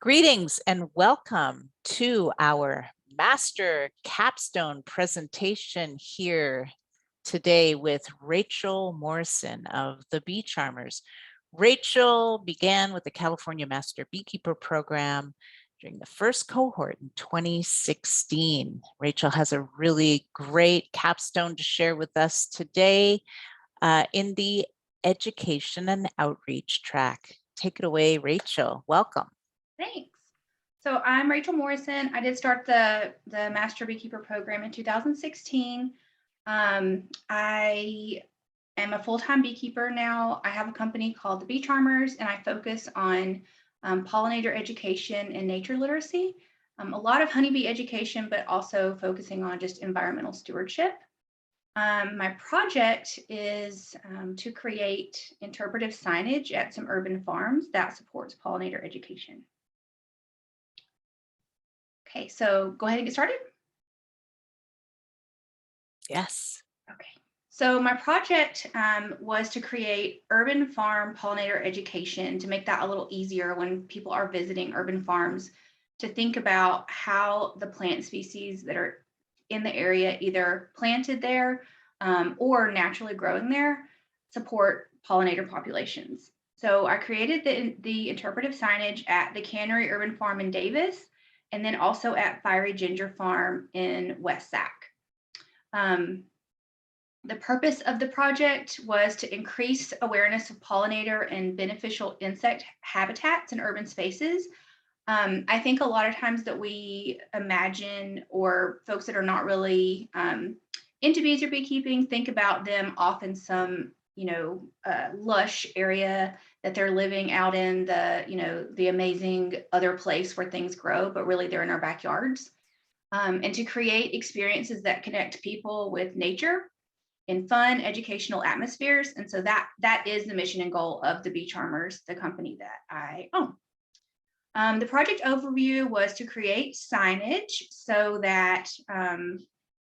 Greetings and welcome to our master capstone presentation here today with Rachel Morrison of the Beecharmers. Rachel began with the California Master Beekeeper Program during the first cohort in 2016. Rachel has a really great capstone to share with us today in the education and outreach track. Take it away, Rachel. Welcome. Thanks. So I'm Rachel Morrison. I did start the Master Beekeeper program in 2016. I am a full-time beekeeper now. I have a company called the Beecharmers, and I focus on pollinator education and nature literacy. A lot of honeybee education, but also focusing on just environmental stewardship. My project is to create interpretive signage at some urban farms that supports pollinator education. Okay, so go ahead and get started. Yes. Okay, so my project was to create urban farm pollinator education to make that a little easier when people are visiting urban farms to think about how the plant species that are in the area, either planted there or naturally growing there, support pollinator populations. So I created the interpretive signage at the Cannery Urban Farm in Davis, and then also at Fiery Ginger Farm in West Sac. The purpose of the project was to increase awareness of pollinator and beneficial insect habitats in urban spaces. I think a lot of times that we imagine, or folks that are not really into bees or beekeeping, think about them off in some, lush area that they're living out in, the amazing other place where things grow, but really they're in our backyards. And to create experiences that connect people with nature in fun, educational atmospheres. And so that is the mission and goal of the Beecharmers, the company that I own. The project overview was to create signage so that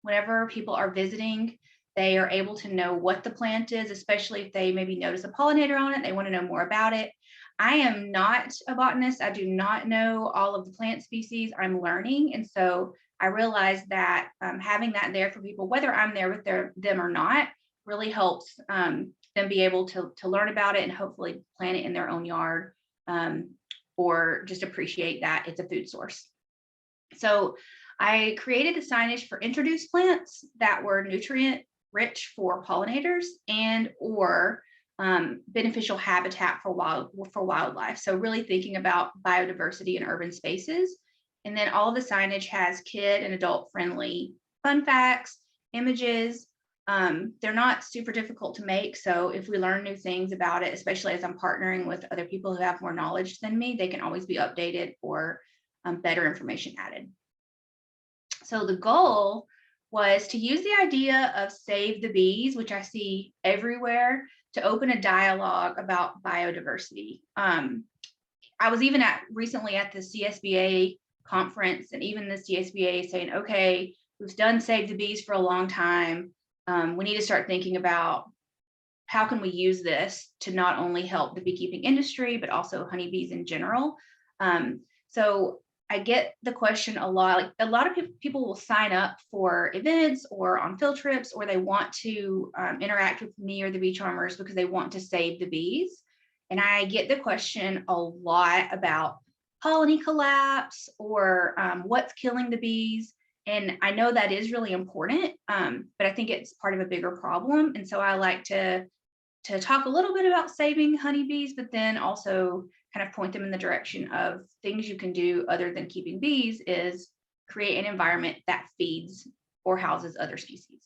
whenever people are visiting, they are able to know what the plant is, especially if they maybe notice a pollinator on it, they want to know more about it. I am not a botanist. I do not know all of the plant species. I'm learning. And so I realized that having that there for people, whether I'm there with them or not, really helps them be able to learn about it and hopefully plant it in their own yard, or just appreciate that it's a food source. So I created the signage for introduced plants that were nutrient rich for pollinators and or beneficial habitat for wildlife. So really thinking about biodiversity in urban spaces. And then all of the signage has kid and adult friendly fun facts, images. They're not super difficult to make. So if we learn new things about it, especially as I'm partnering with other people who have more knowledge than me, they can always be updated or better information added. So the goal was to use the idea of Save the Bees, which I see everywhere, to open a dialogue about biodiversity. I was even recently at the CSBA conference, and even the CSBA saying, okay, we've done Save the Bees for a long time. We need to start thinking about how can we use this to not only help the beekeeping industry, but also honeybees in general. So I get the question a lot. Like a lot of people will sign up for events or on field trips, or they want to interact with me or the Beecharmers because they want to save the bees. And I get the question a lot about colony collapse or what's killing the bees. And I know that is really important, but I think it's part of a bigger problem. And so I like to talk a little bit about saving honeybees, but then also kind of point them in the direction of things you can do other than keeping bees is create an environment that feeds or houses other species.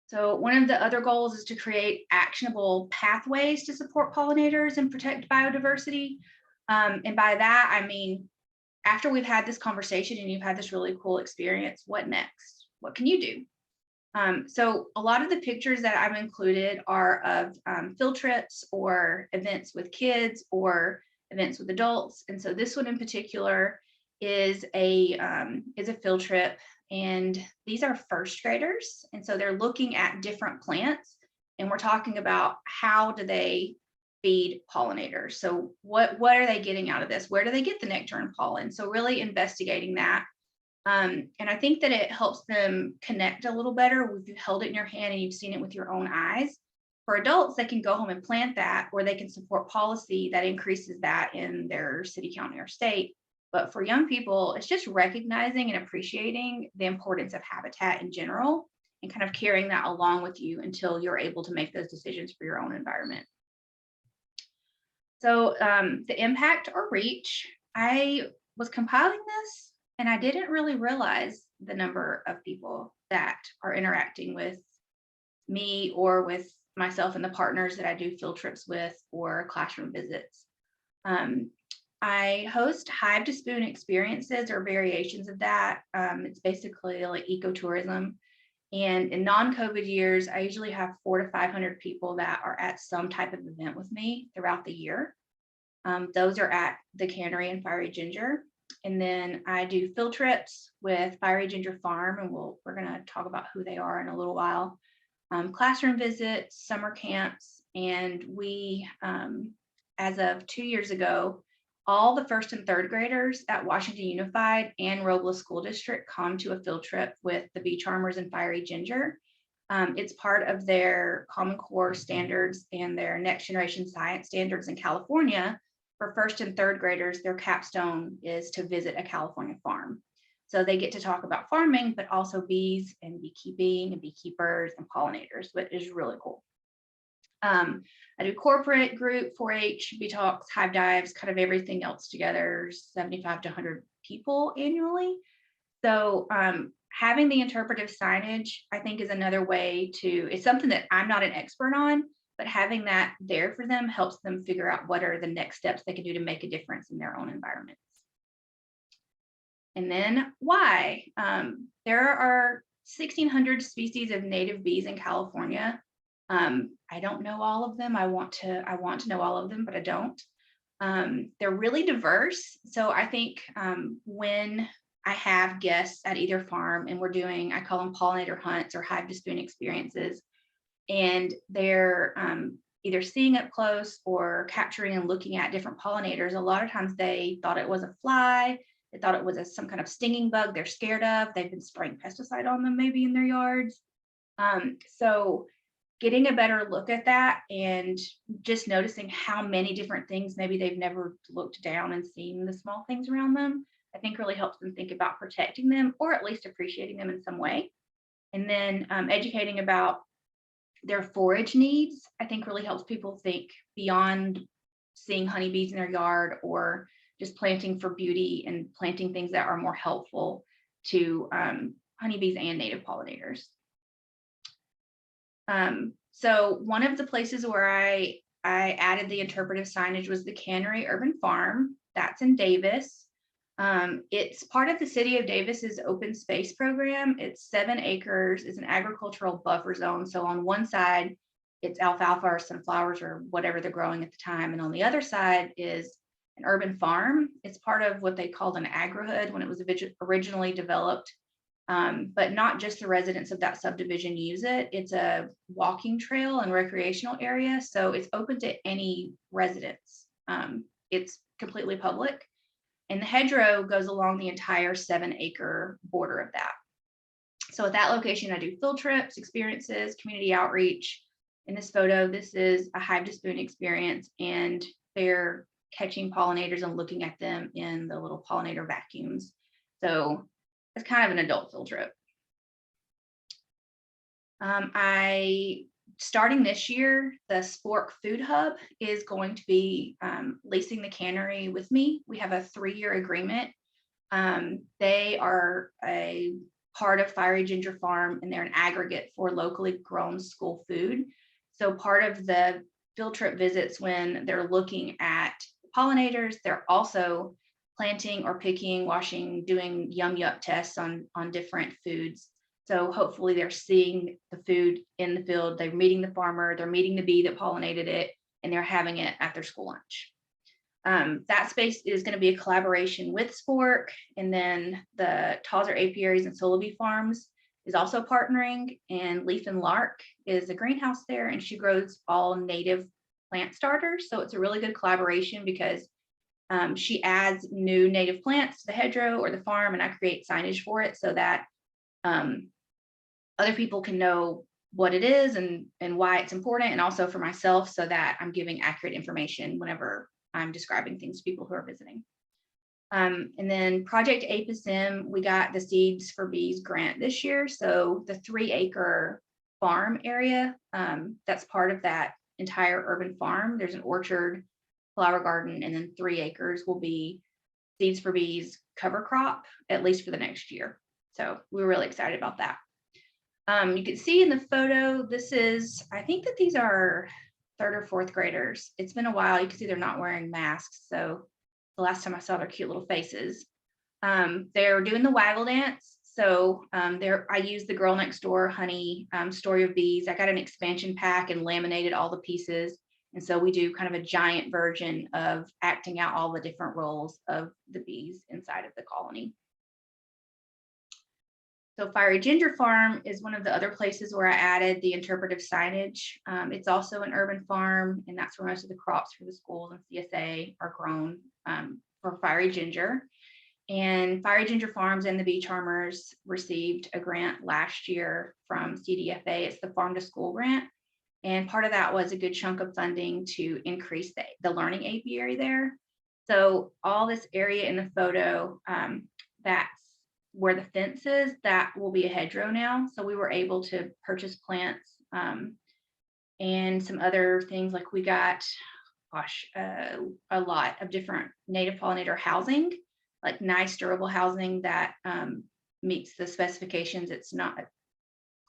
So one of the other goals is to create actionable pathways to support pollinators and protect biodiversity. And by that, I mean, after we've had this conversation and you've had this really cool experience, what next? What can you do? So a lot of the pictures that I've included are of field trips or events with kids or events with adults. And so this one in particular is a field trip, and these are first graders. And so they're looking at different plants, and we're talking about how do they feed pollinators. So what are they getting out of this? Where do they get the nectar and pollen? So really investigating that. And I think that it helps them connect a little better if you've held it in your hand and you've seen it with your own eyes. For adults, they can go home and plant that, or they can support policy that increases that in their city, county, or state. But for young people, it's just recognizing and appreciating the importance of habitat in general and kind of carrying that along with you until you're able to make those decisions for your own environment. So the impact or reach, I was compiling this and I didn't really realize the number of people that are interacting with me or with myself and the partners that I do field trips with or classroom visits. I host hive to spoon experiences or variations of that. It's basically like ecotourism. And in non-COVID years, I usually have 400 to 500 people that are at some type of event with me throughout the year. Those are at the Cannery and Fiery Ginger. And then I do field trips with Fiery Ginger Farm, and we're going to talk about who they are in a little while. Classroom visits, summer camps, and we, as of 2 years ago, all the first and third graders at Washington Unified and Robles School District come to a field trip with the Beecharmers and Fiery Ginger. It's part of their Common Core standards and their next generation science standards in California. For first and third graders, their capstone is to visit a California farm. So they get to talk about farming, but also bees and beekeeping and beekeepers and pollinators, which is really cool. I do corporate, group, 4-H, bee talks, hive dives, kind of everything else together, 75 to 100 people annually. So having the interpretive signage, I think, is another way to, it's something that I'm not an expert on, but having that there for them helps them figure out what are the next steps they can do to make a difference in their own environments. And then why? There are 1,600 species of native bees in California. I don't know all of them. I want to know all of them, but I don't. They're really diverse. So I think when I have guests at either farm and we're doing, I call them pollinator hunts or hive to spoon experiences, and they're either seeing up close or capturing and looking at different pollinators, a lot of times they thought it was a fly. They thought it was some kind of stinging bug they're scared of. They've been spraying pesticide on them maybe in their yards. So getting a better look at that and just noticing how many different things maybe they've never looked down and seen the small things around them, I think really helps them think about protecting them or at least appreciating them in some way. And then educating about their forage needs, I think really helps people think beyond seeing honeybees in their yard or just planting for beauty and planting things that are more helpful to honeybees and native pollinators. So one of the places where I added the interpretive signage was the Cannery Urban Farm. That's in Davis. It's part of the City of Davis's open space program. It's 7 acres. It's an agricultural buffer zone. So on one side, it's alfalfa or sunflowers or whatever they're growing at the time. And on the other side is an urban farm. It's part of what they called an agrihood when it was originally developed. But not just the residents of that subdivision use it. It's a walking trail and recreational area. So it's open to any residents. It's completely public. And the hedgerow goes along the entire 7-acre border of that. So at that location, I do field trips, experiences, community outreach. In this photo, this is a hive to spoon experience, and they're catching pollinators and looking at them in the little pollinator vacuums. So it's kind of an adult field trip. Starting this year, the Spork Food Hub is going to be leasing the cannery with me. We have a 3-year agreement. They are a part of Fiery Ginger Farm, and they're an aggregate for locally grown school food. So part of the field trip visits, when they're looking at pollinators, they're also planting or picking, washing, doing yum-yup tests on different foods. So hopefully they're seeing the food in the field, they're meeting the farmer, they're meeting the bee that pollinated it, and they're having it at their school lunch. That space is going to be a collaboration with Spork, and then the Tawser Apiaries and Solobee Farms is also partnering, and Leaf and Lark is a greenhouse there, and she grows all native plant starters. So it's a really good collaboration because she adds new native plants to the hedgerow or the farm, and I create signage for it so that other people can know what it is and why it's important, and also for myself so that I'm giving accurate information whenever I'm describing things to people who are visiting. And then Project APISM, we got the Seeds for Bees grant this year. So the 3-acre farm area, that's part of that entire urban farm. There's an orchard, flower garden, and then 3 acres will be Seeds for Bees cover crop, at least for the next year. So we're really excited about that. You can see in the photo, this is, I think that these are 3rd or 4th graders. It's been a while. You can see they're not wearing masks. So the last time I saw their cute little faces. They're doing the waggle dance. So I used the Girl Next Door Honey Story of Bees. I got an expansion pack and laminated all the pieces. And so we do kind of a giant version of acting out all the different roles of the bees inside of the colony. So Fiery Ginger Farm is one of the other places where I added the interpretive signage. It's also an urban farm, and that's where most of the crops for the schools and CSA are grown for Fiery Ginger. And Fiery Ginger Farms and the Beecharmers received a grant last year from CDFA. It's the Farm to School grant. And part of that was a good chunk of funding to increase the learning apiary there. So all this area in the photo, that's where the fence is, that will be a hedgerow now. So we were able to purchase plants and some other things, like we got, a lot of different native pollinator housing, like nice durable housing that meets the specifications. It's not as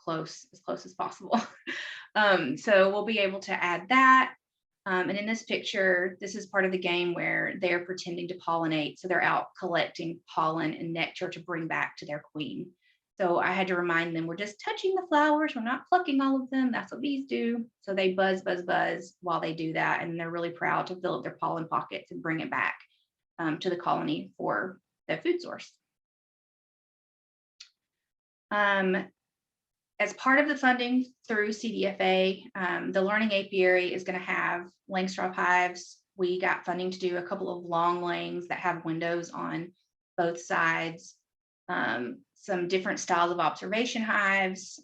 close as possible. So we'll be able to add that. And in this picture, this is part of the game where they're pretending to pollinate. So they're out collecting pollen and nectar to bring back to their queen. So I had to remind them, we're just touching the flowers. We're not plucking all of them. That's what bees do. So they buzz, buzz, buzz while they do that. And they're really proud to fill up their pollen pockets and bring it back to the colony for their food source. As part of the funding through CDFA, the learning apiary is going to have Langstroth hives. We got funding to do a couple of long lanes that have windows on both sides, some different styles of observation hives.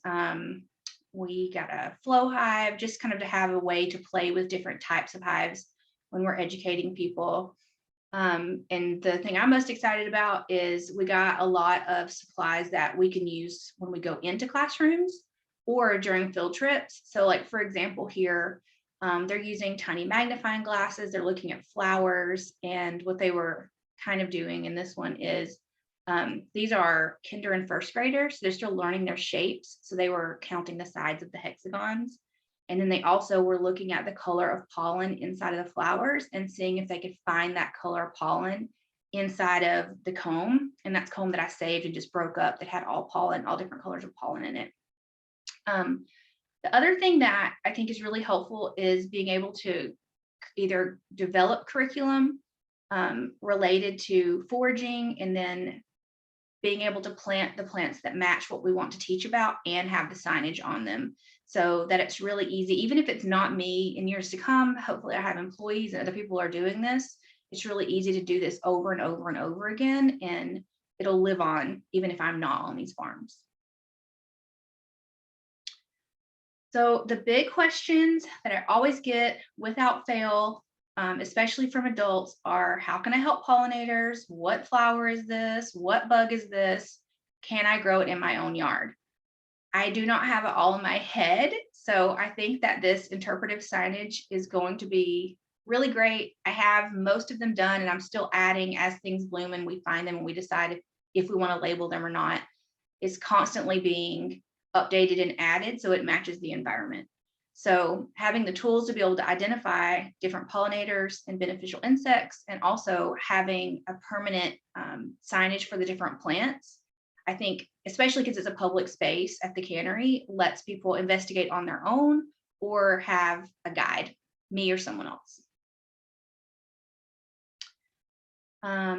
We got a flow hive, just kind of to have a way to play with different types of hives when we're educating people. And the thing I'm most excited about is we got a lot of supplies that we can use when we go into classrooms or during field trips. So like, for example, here, they're using tiny magnifying glasses. They're looking at flowers, and what they were kind of doing in this one is, these are kinder and first graders. So they're still learning their shapes. So they were counting the sides of the hexagons. And then they also were looking at the color of pollen inside of the flowers and seeing if they could find that color of pollen inside of the comb. And that's comb that I saved and just broke up that had all pollen, all different colors of pollen in it. The other thing that I think is really helpful is being able to either develop curriculum related to foraging, and then being able to plant the plants that match what we want to teach about and have the signage on them, so that it's really easy. Even if it's not me in years to come, hopefully I have employees and other people are doing this. It's really easy to do this over and over and over again, and it'll live on even if I'm not on these farms. So the big questions that I always get without fail, especially from adults, are how can I help pollinators? What flower is this? What bug is this? Can I grow it in my own yard? I do not have it all in my head. So I think that this interpretive signage is going to be really great. I have most of them done, and I'm still adding as things bloom and we find them and we decide if we want to label them or not. It's constantly being updated and added so it matches the environment. So having the tools to be able to identify different pollinators and beneficial insects, and also having a permanent signage for the different plants, I think, especially because it's a public space at the cannery, lets people investigate on their own or have a guide, me or someone else.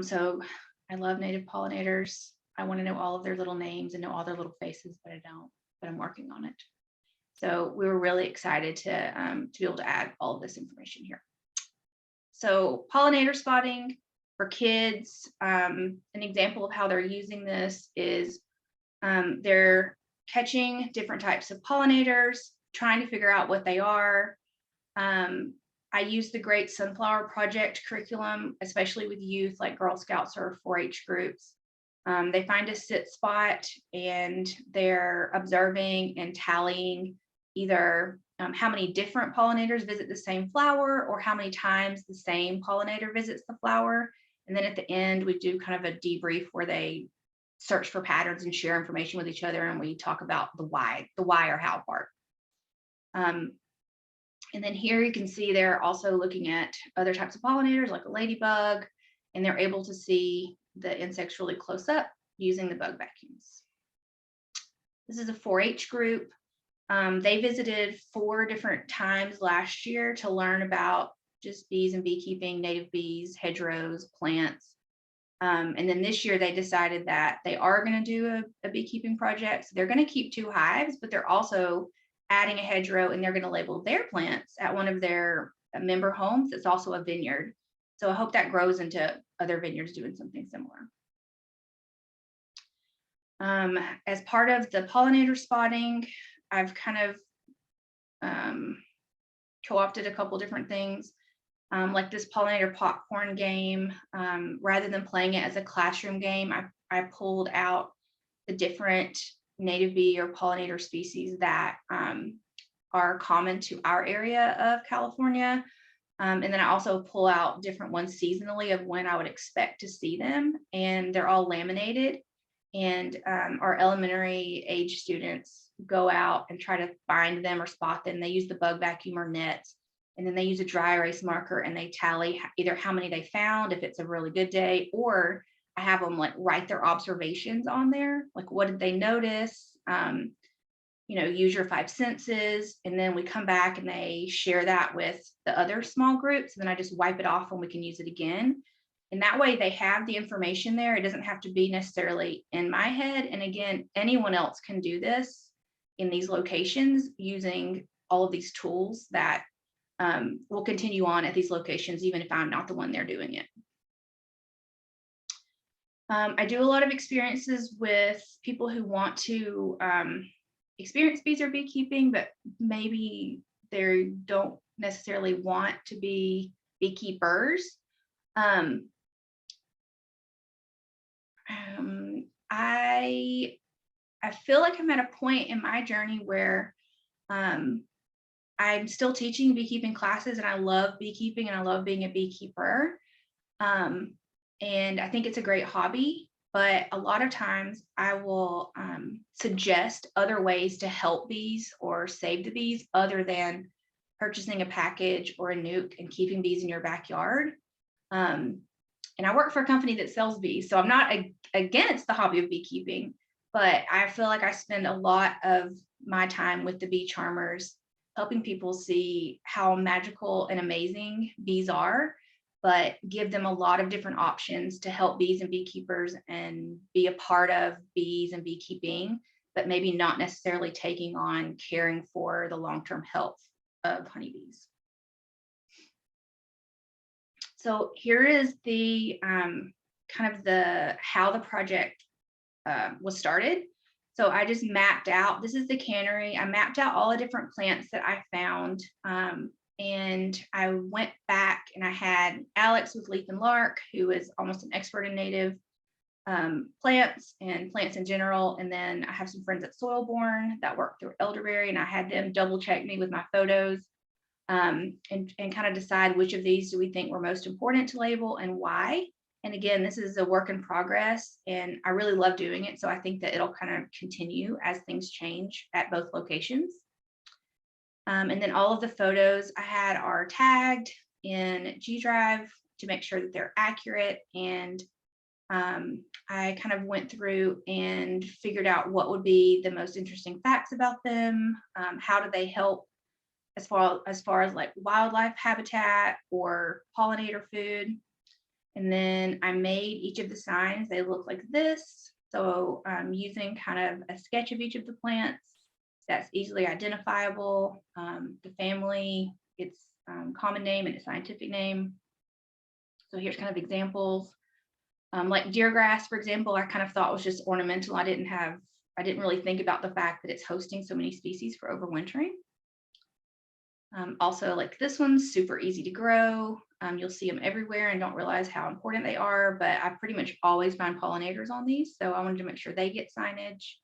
So I love native pollinators. I want to know all of their little names and know all their little faces, but I don't, but I'm working on it. So we were really excited to be able to add all of this information here. So pollinator spotting for kids, an example of how they're using this is they're catching different types of pollinators, trying to figure out what they are. I use the Great Sunflower Project curriculum, especially with youth like Girl Scouts or 4-H groups. They find a sit spot and they're observing and tallying either how many different pollinators visit the same flower or how many times the same pollinator visits the flower. And then at the end, we do kind of a debrief where they search for patterns and share information with each other. And we talk about the why or how part. And then here you can see they're also looking at other types of pollinators like a ladybug, and they're able to see the insects really close up using the bug vacuums. This is a 4-H group. They visited 4 different times last year to learn about just bees and beekeeping, native bees, hedgerows, plants. And then this year they decided that they are going to do a beekeeping project. So they're going to keep 2 hives, but they're also adding a hedgerow, and they're going to label their plants at one of their member homes. It's also a vineyard. So I hope that grows into other vineyards doing something similar. As part of the pollinator spotting, I've kind of co-opted a couple different things, like this pollinator popcorn game. Rather than playing it as a classroom game, I pulled out the different native bee or pollinator species that are common to our area of California. And then I also pull out different ones seasonally of when I would expect to see them. And they're all laminated. And our elementary age students go out and try to find them or spot them. They use the bug vacuum or nets. And then they use a dry erase marker and they tally either how many they found, if it's a really good day, or I have them like write their observations on there. Like, what did they notice? Use your 5 senses. And then we come back and they share that with the other small groups. And then I just wipe it off and we can use it again. And that way they have the information there. It doesn't have to be necessarily in my head. And again, anyone else can do this in these locations using all of these tools that will continue on at these locations, even if I'm not the one there doing it. I do a lot of experiences with people who want to experience bees or beekeeping, but maybe they don't necessarily want to be beekeepers. I feel like I'm at a point in my journey where I'm still teaching beekeeping classes, and I love beekeeping and I love being a beekeeper. And I think it's a great hobby, but a lot of times I will suggest other ways to help bees or save the bees other than purchasing a package or a nuke and keeping bees in your backyard. And I work for a company that sells bees, so I'm not against the hobby of beekeeping, but I feel like I spend a lot of my time with the Beecharmers helping people see how magical and amazing bees are, but give them a lot of different options to help bees and beekeepers and be a part of bees and beekeeping, but maybe not necessarily taking on caring for the long-term health of honeybees. So here is the kind of how the project was started. So I just mapped out, this is the cannery. I mapped out all the different plants that I found. And I went back and I had Alex with Leaf and Lark, who is almost an expert in native plants and plants in general. And then I have some friends at Soilborn that work through elderberry, and I had them double check me with my photos and kind of decide which of these do we think were most important to label and why. And again, this is a work in progress, and I really love doing it. So I think that it'll kind of continue as things change at both locations. And then all of the photos I had are tagged in G Drive to make sure that they're accurate. And I kind of went through and figured out what would be the most interesting facts about them. How do they help as far as like wildlife habitat or pollinator food. And then I made each of the signs. They look like this. So I'm using kind of a sketch of each of the plants. that's easily identifiable. The family, its common name and its scientific name. So here's kind of examples. Like deergrass, for example, I kind of thought was just ornamental. I didn't really think about the fact that it's hosting so many species for overwintering. Also, like this one's super easy to grow. You'll see them everywhere and don't realize how important they are, but I pretty much always find pollinators on these. So I wanted to make sure they get signage.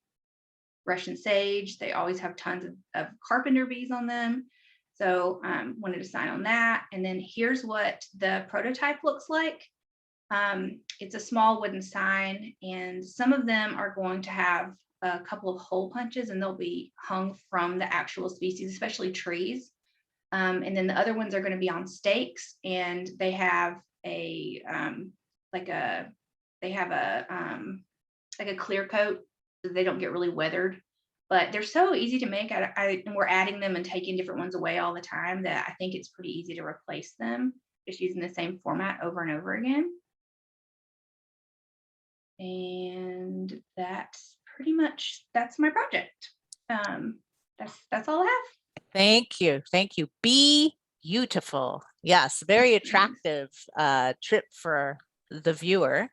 Russian sage, they always have tons of carpenter bees on them. So wanted to sign on that. And then here's what the prototype looks like. It's a small wooden sign, and some of them are going to have a couple of hole punches, and they'll be hung from the actual species, especially trees. And then the other ones are going to be on stakes, and they have a like a clear coat so they don't get really weathered. But they're so easy to make. And we're adding them and taking different ones away all the time that I think it's pretty easy to replace them just using the same format over and over again. And that's my project. That's all I have. Thank you. Thank you. Be beautiful. Yes, very attractive trip for the viewer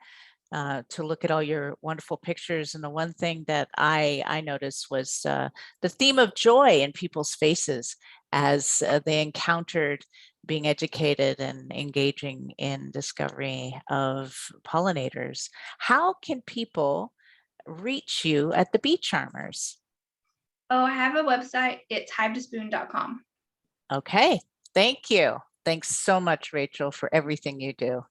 to look at all your wonderful pictures. And the one thing that I noticed was the theme of joy in people's faces as they encountered being educated and engaging in discovery of pollinators. How can people reach you at the Beecharmers? Oh, I have a website. It's hivetospoon.com. Okay, thank you. Thanks so much, Rachel, for everything you do.